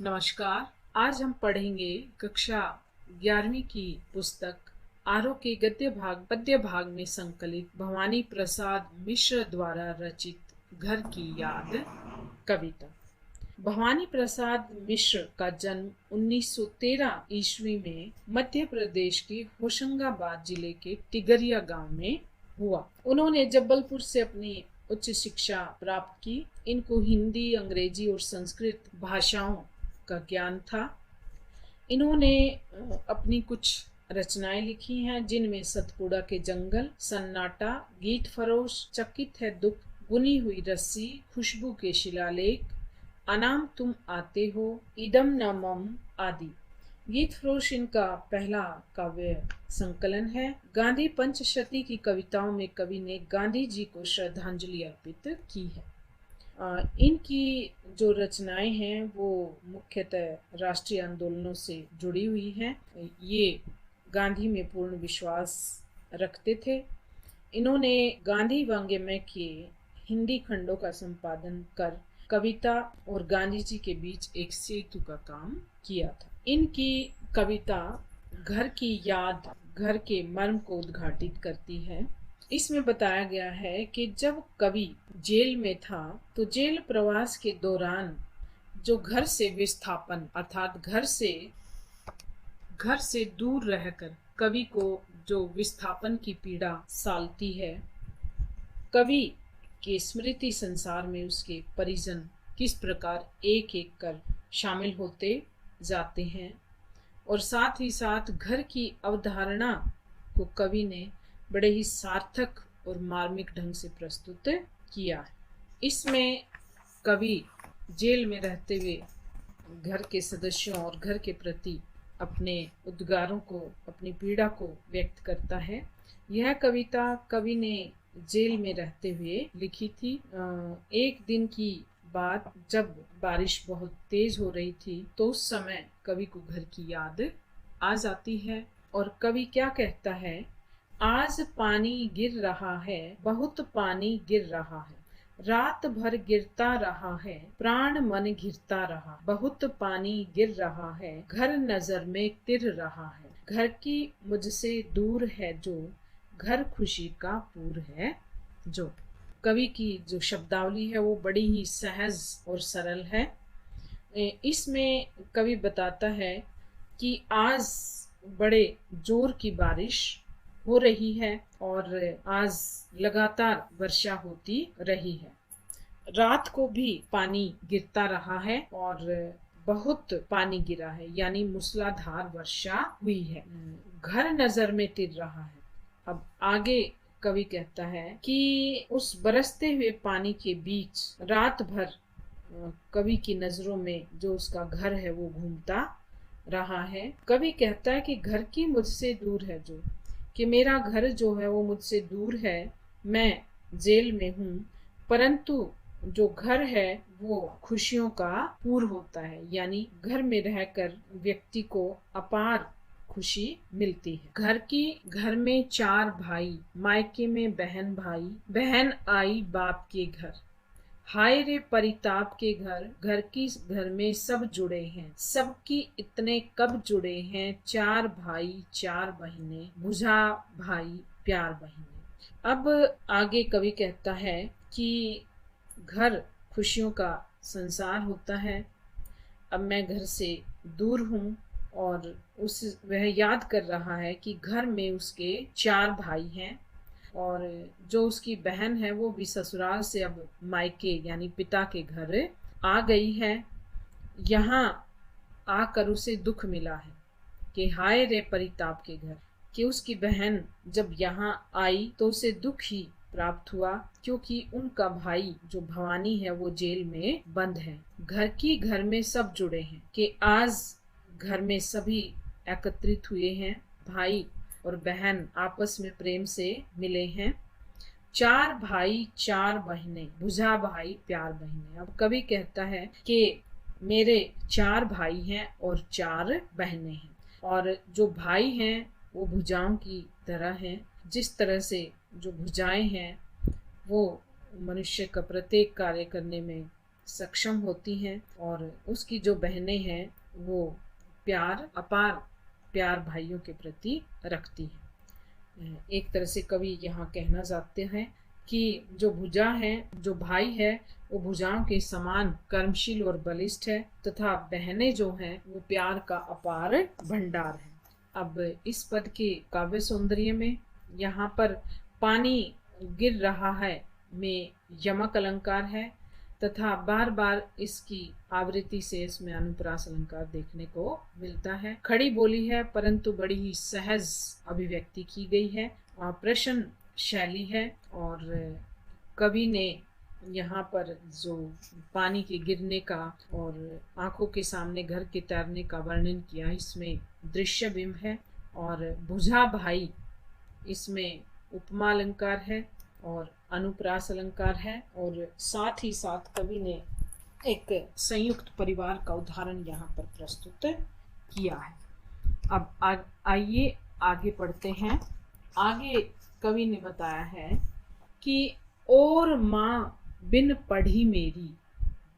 नमस्कार। आज हम पढ़ेंगे कक्षा 11वीं की पुस्तक आरोह के पद्य भाग में संकलित भवानी प्रसाद मिश्र द्वारा रचित घर की याद कविता। भवानी प्रसाद मिश्र का जन्म 1913 ईस्वी में मध्य प्रदेश के होशंगाबाद जिले के टिगरिया गांव में हुआ। उन्होंने जबलपुर से अपनी उच्च शिक्षा प्राप्त की। इनको हिंदी, अंग्रेजी और संस्कृत भाषाओं का ज्ञान था। इन्होंने अपनी कुछ रचनाएं लिखी हैं, जिनमें सतपुड़ा के जंगल, सन्नाटा, गीत फरोश, चकित है दुख, बुनी हुई रस्सी, खुशबू के शिलालेख, अनाम तुम आते हो, इदम न मम आदि। गीत फरोश इनका पहला काव्य संकलन है। गांधी पंचशती की कविताओं में कवि ने गांधी जी को श्रद्धांजलि अर्पित की है। इनकी जो रचनाएं हैं वो मुख्यतः राष्ट्रीय आंदोलनों से जुड़ी हुई हैं। ये गांधी में पूर्ण विश्वास रखते थे। इन्होंने गांधी वाङ्मय के हिंदी खंडों का संपादन कर कविता और गांधी जी के बीच एक सेतु का काम किया था। इनकी कविता घर की याद, घर के मर्म को उद्घाटित करती है। इसमें बताया गया है कि जब कवि जेल में था तो जेल प्रवास के दौरान जो घर से विस्थापन अर्थात घर से दूर रहकर कवि को जो विस्थापन की पीड़ा सालती है, कवि के स्मृति संसार में उसके परिजन किस प्रकार एक एक कर शामिल होते जाते हैं, और साथ ही साथ घर की अवधारणा को कवि ने बड़े ही सार्थक और मार्मिक ढंग से प्रस्तुत किया है। इसमें कवि जेल में रहते हुए घर के सदस्यों और घर के प्रति अपने उद्गारों को, अपनी पीड़ा को व्यक्त करता है। यह कविता कवि ने जेल में रहते हुए लिखी थी। एक दिन की बात, जब बारिश बहुत तेज हो रही थी तो उस समय कवि को घर की याद आ जाती है। और कवि क्या कहता है, आज पानी गिर रहा है, बहुत पानी गिर रहा है, रात भर गिरता रहा है, प्राण मन घिरता रहा, बहुत पानी गिर रहा है, घर नजर में तिर रहा है, घर की मुझसे दूर है जो, घर खुशी का पूर है जो। कवि की जो शब्दावली है वो बड़ी ही सहज और सरल है। इसमें कवि बताता है कि आज बड़े जोर की बारिश हो रही है और आज लगातार वर्षा होती रही है। रात को भी पानी गिरता रहा है और बहुत पानी गिरा है, यानी मूसलाधार वर्षा हुई है। घर नजर में तिर रहा है। अब आगे कवि कहता है कि उस बरसते हुए पानी के बीच रात भर कवि की नजरों में जो उसका घर है वो घूमता रहा है। कवि कहता है कि घर की मुझसे दूर है जो, कि मेरा घर जो है वो मुझसे दूर है, मैं जेल में हूँ, परंतु जो घर है वो खुशियों का पूर होता है, यानी घर में रहकर व्यक्ति को अपार खुशी मिलती है। घर में 4 भाई, मायके में बहन भाई, बहन आई बाप के घर, हाय रे परिताप के घर में सब जुड़े हैं, सबकी इतने कब जुड़े हैं, 4 भाई 4 बहिने, बुझा भाई प्यार बहिने। अब आगे कवि कहता है कि घर खुशियों का संसार होता है। अब मैं घर से दूर हूँ और वह याद कर रहा है कि घर में उसके 4 भाई हैं और जो उसकी बहन है वो भी ससुराल से अब मायके यानी पिता के घर आ गई है। यहाँ आकर उसे दुख मिला है कि हाय रे परिताप के घर, कि उसकी बहन जब यहाँ आई तो उसे दुख ही प्राप्त हुआ, क्योंकि उनका भाई जो भवानी है वो जेल में बंद है। घर में सब जुड़े हैं, कि आज घर में सभी एकत्रित हुए हैं, भाई और बहन आपस में प्रेम से मिले हैं। 4 भाई 4 बहनें, बुझा भाई प्यार बहिने। अब कवि कहता है कि मेरे 4 भाई हैं और 4 बहनें हैं, और जो भाई हैं वो भुजाओं की तरह हैं। जिस तरह से जो भुजाएं हैं वो मनुष्य का प्रत्येक कार्य करने में सक्षम होती हैं और उसकी जो बहनें हैं वो अपार प्यार भाइयों के प्रति रखती हैं। एक तरह से कवि यहाँ कहना चाहते हैं कि जो भुजा है, जो भाई है, वो भुजाओं के समान कर्मशील और बलिष्ठ है तथा बहनें जो हैं वो प्यार का अपार भंडार है। अब इस पद के काव्य सौंदर्य में यहाँ पर पानी गिर रहा है में यमक अलंकार है तथा बार बार इसकी आवृत्ति से इसमें अनुप्रास अलंकार देखने को मिलता है। खड़ी बोली है परंतु बड़ी ही सहज अभिव्यक्ति की गई है और प्रश्न शैली है। और कवि ने यहाँ पर जो पानी के गिरने का और आंखों के सामने घर के तैरने का वर्णन किया, इसमें दृश्य बिंब है। और भुजा भाई इसमें उपमा अलंकार है और अनुप्रास अलंकार है और साथ ही साथ कवि ने एक संयुक्त परिवार का उदाहरण यहाँ पर प्रस्तुत किया है। अब आइए आगे पढ़ते हैं। आगे कवि ने बताया है कि और माँ बिन पढ़ी मेरी,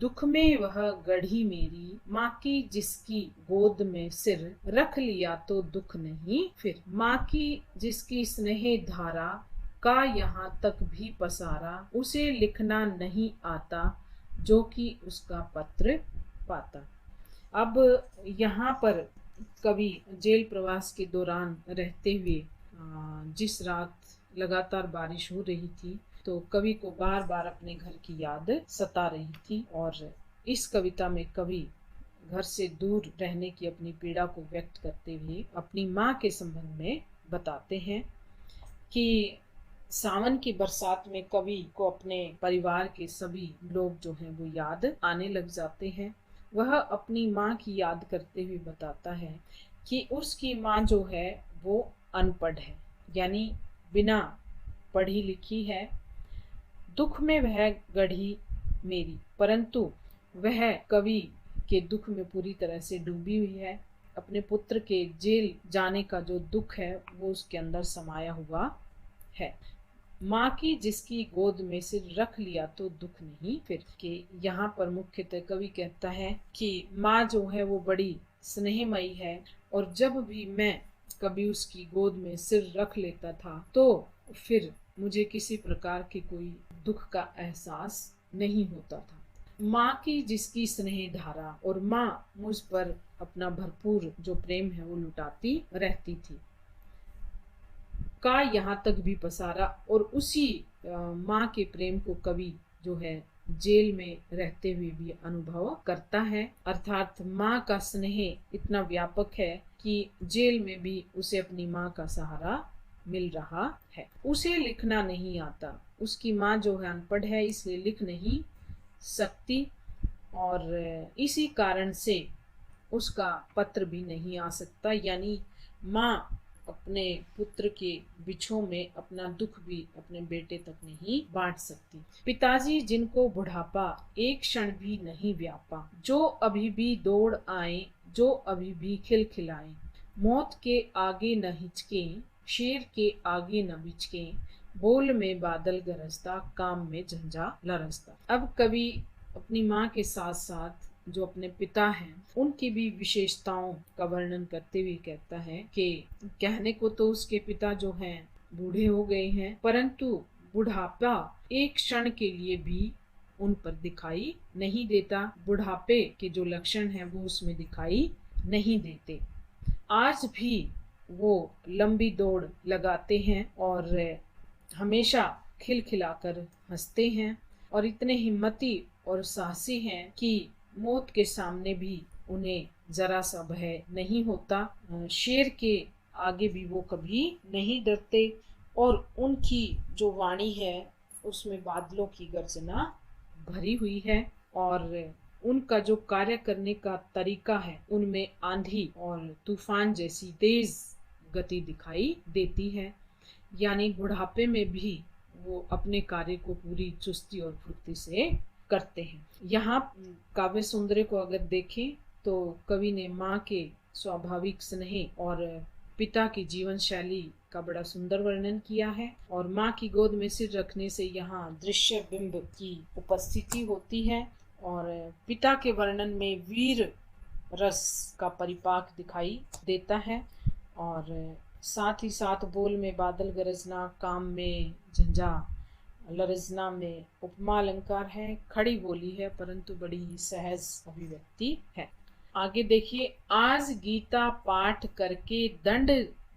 दुख में वह गढ़ी मेरी, माँ की जिसकी गोद में सिर, रख लिया तो दुख नहीं फिर। माँ की जिसकी स्नेह धारा का यहाँ तक भी पसारा, उसे लिखना नहीं आता जो कि उसका पत्र पाता। अब यहाँ पर कवि जेल प्रवास के दौरान रहते हुए जिस रात लगातार बारिश हो रही थी तो कवि को बार बार अपने घर की याद सता रही थी और इस कविता में कवि घर से दूर रहने की अपनी पीड़ा को व्यक्त करते हुए अपनी माँ के संबंध में बताते हैं कि सावन की बरसात में कवि को अपने परिवार के सभी लोग जो हैं वो याद आने लग जाते हैं। वह अपनी माँ की याद करते हुए बताता है कि उसकी माँ जो है वो अनपढ़ है, यानी बिना पढ़ी लिखी है। दुख में वह गढ़ी मेरी, परंतु वह कवि के दुख में पूरी तरह से डूबी हुई है। अपने पुत्र के जेल जाने का जो दुख है वो उसके अंदर समाया हुआ है। माँ की जिसकी गोद में सिर, रख लिया तो दुख नहीं फिर। के यहाँ पर मुख्यतः कवि कहता है कि माँ जो है वो बड़ी स्नेहमयी है और जब भी मैं कभी उसकी गोद में सिर रख लेता था तो फिर मुझे किसी प्रकार के कोई दुख का एहसास नहीं होता था। माँ की जिसकी स्नेह धारा, और माँ मुझ पर अपना भरपूर जो प्रेम है वो लुटाती रहती थी, का यहाँ तक भी पसारा। और उसी माँ के प्रेम को कवि जो है जेल में रहते हुए भी अनुभव करता है। अर्थात माँ का स्नेह इतना व्यापक है कि जेल में भी उसे अपनी माँ का सहारा मिल रहा है। उसे लिखना नहीं आता, उसकी माँ जो है अनपढ़ है इसलिए लिख नहीं सकती और इसी कारण से उसका पत्र भी नहीं आ सकता, यानी माँ अपने पुत्र के बिछोह में अपना दुख भी अपने बेटे तक नहीं बांट सकती। पिताजी जिनको बुढ़ापा एक क्षण भी नहीं व्यापा, जो अभी भी दौड़ आए, जो अभी भी खिलखिलाए, मौत के आगे न हिचके, शेर के आगे न बिचके, बोल में बादल गरजता, काम में झंझा लरजता। अब कवि अपनी माँ के साथ साथ जो अपने पिता हैं उनकी भी विशेषताओं का वर्णन करते हुए कहता है कि कहने को तो उसके पिता जो हैं बूढ़े हो गए हैं, परंतु बुढ़ापा एक क्षण के लिए भी उन पर दिखाई नहीं देता। बुढ़ापे के जो लक्षण हैं वो उसमें दिखाई नहीं देते। आज भी वो लंबी दौड़ लगाते हैं और हमेशा खिलखिलाकर हंसते हैं और इतने हिम्मती और साहसी हैं कि मौत के सामने भी उन्हें जरा सा भय नहीं होता। शेर के आगे भी वो कभी नहीं डरते और उनकी जो वाणी है उसमें बादलों की गर्जना भरी हुई है और उनका जो कार्य करने का तरीका है उनमें आंधी और तूफान जैसी तेज गति दिखाई देती है, यानी बुढ़ापे में भी वो अपने कार्य को पूरी चुस्ती और फुर्ती से करते हैं। यहाँ काव्य सौंदर्य को अगर देखें तो कवि ने माँ के स्वाभाविक स्नेह और पिता की जीवन शैली का बड़ा सुंदर वर्णन किया है और माँ की गोद में सिर रखने से यहाँ दृश्य बिंब की उपस्थिति होती है और पिता के वर्णन में वीर रस का परिपाक दिखाई देता है और साथ ही साथ बोल में बादल गरजना, काम में झंझा लरजना में उपमा अलंकार है, खड़ी बोली है परंतु बड़ी ही सहज अभिव्यक्ति है। आगे देखिए, आज गीता पाठ करके दंड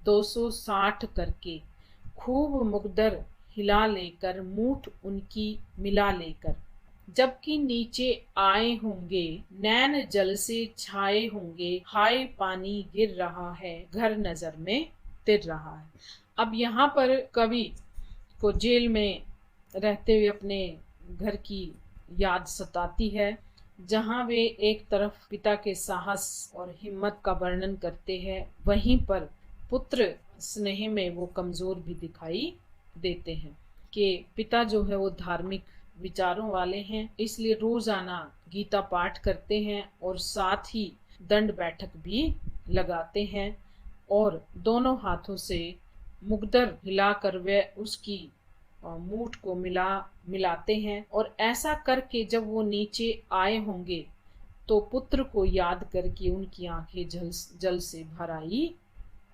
260 करके खूब मुकदर हिला लेकर मूठ उनकी मिला लेकर, जबकि नीचे आए होंगे नैन जल से छाए होंगे, हाय पानी गिर रहा है घर नजर में तिर रहा है। अब यहाँ पर कवि को जेल में रहते हुए अपने घर की याद सताती है, जहाँ वे एक तरफ पिता के साहस और हिम्मत का वर्णन करते हैं, वहीं पर पुत्र स्नेह में वो कमजोर भी दिखाई देते हैं कि पिता जो है वो धार्मिक विचारों वाले हैं, इसलिए रोजाना गीता पाठ करते हैं और साथ ही दंड बैठक भी लगाते हैं और दोनों हाथों से मुकदर हिलाकर वे उसकी मूठ को मिलाते हैं और ऐसा करके जब वो नीचे आए होंगे तो पुत्र को याद करके उनकी आंखें जल से भर आई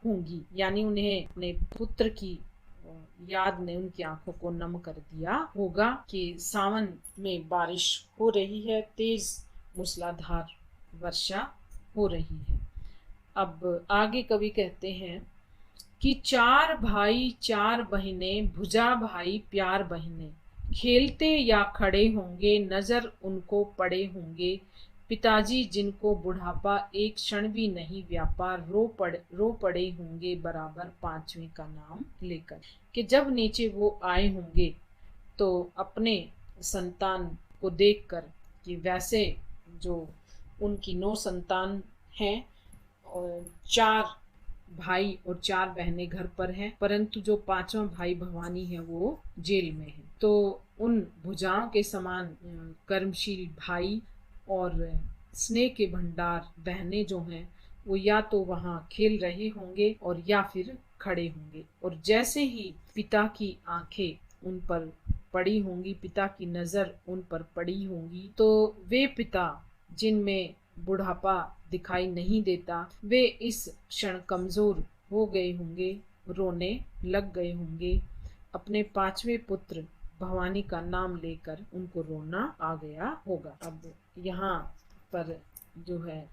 होंगी, यानी उन्हें अपने पुत्र की याद ने उनकी आंखों को नम कर दिया होगा कि सावन में बारिश हो रही है, तेज मूसलाधार वर्षा हो रही है। अब आगे कवि कहते हैं कि 4 भाई 4 बहनें, भुजा भाई प्यार बहनें, खेलते या खड़े होंगे नजर उनको पड़े होंगे, पिताजी जिनको बुढ़ापा एक क्षण भी नहीं व्यापा, रो पड़े होंगे बराबर 5वें का नाम लेकर। कि जब नीचे वो आए होंगे तो अपने संतान को देखकर कि वैसे जो उनकी 9 संतान हैं और 4 भाई और 4 बहनें घर पर हैं, परंतु जो 5वां भाई भवानी है वो जेल में है, तो उन भुजाओं के समान कर्मशील भाई और स्नेह के भंडार बहनें जो हैं वो या तो वहाँ खेल रहे होंगे और या फिर खड़े होंगे, और जैसे ही पिता की आंखें उन पर पड़ी होंगी, पिता की नजर उन पर पड़ी होंगी, तो वे पिता जिनमें बुढ़ापा दिखाई नहीं देता, वे इस क्षण कमजोर हो गए होंगे, रोने लग गए होंगे। अपने 5वें पुत्र भवानी का नाम लेकर उनको रोना आ गया होगा। अब यहाँ पर जो है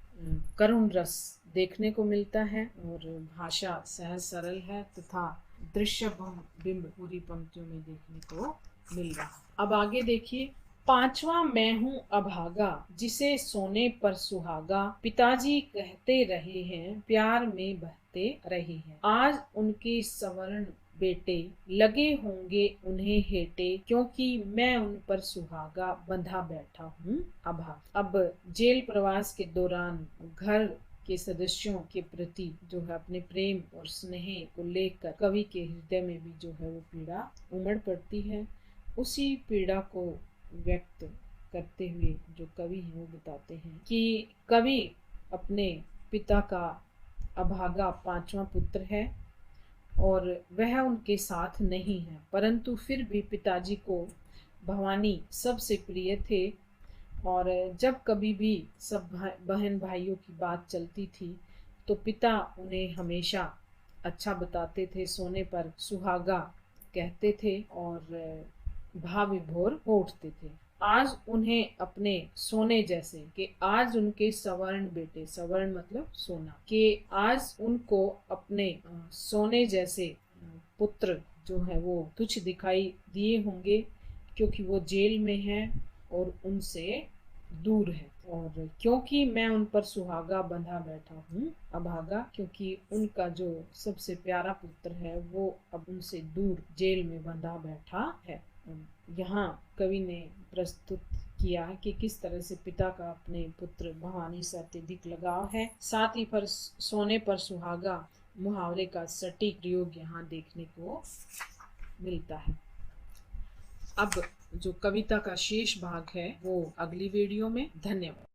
करुण रस देखने को मिलता है और भाषा सहज सरल है तथा दृश्य बिंब पूरी पंक्तियों में देखने को मिल रहा है। अब आगे देखिए, 5वां मैं हूँ अभागा, जिसे सोने पर सुहागा, पिताजी कहते रहे हैं प्यार में बहते रहे हैं, आज उनके सवर्ण बेटे लगे होंगे उन्हें हेटे, क्योंकि मैं उन पर सुहागा बंधा बैठा हूँ अभागा। अब जेल प्रवास के दौरान घर के सदस्यों के प्रति जो है अपने प्रेम और स्नेह को लेकर कवि के हृदय में भी जो है वो पीड़ा उमड़ पड़ती है। उसी पीड़ा को व्यक्त करते हुए जो कवि हैं वो बताते हैं कि कवि अपने पिता का अभागा 5वां पुत्र है और वह उनके साथ नहीं है, परंतु फिर भी पिताजी को भवानी सबसे प्रिय थे और जब कभी भी सब बहन भाइयों की बात चलती थी तो पिता उन्हें हमेशा अच्छा बताते थे, सोने पर सुहागा कहते थे और भाव विभोर हो उठते थे। आज उन्हें अपने सोने जैसे कि आज उनके सवर्ण बेटे, सवर्ण मतलब सोना, कि आज उनको अपने सोने जैसे पुत्र जो है वो तुच्छ दिखाई दिए होंगे, क्योंकि वो जेल में है और उनसे दूर है, और क्योंकि मैं उन पर सुहागा बंधा बैठा हूँ अभागा, क्योंकि उनका जो सबसे प्यारा पुत्र है वो अब उनसे दूर जेल में बंधा बैठा है। यहाँ कवि ने प्रस्तुत किया है कि किस तरह से पिता का अपने पुत्र भवानी से अत्यधिक लगाव है। साथ ही पर सोने पर सुहागा मुहावरे का सटीक प्रयोग यहाँ देखने को मिलता है। अब जो कविता का शेष भाग है वो अगली वीडियो में। धन्यवाद।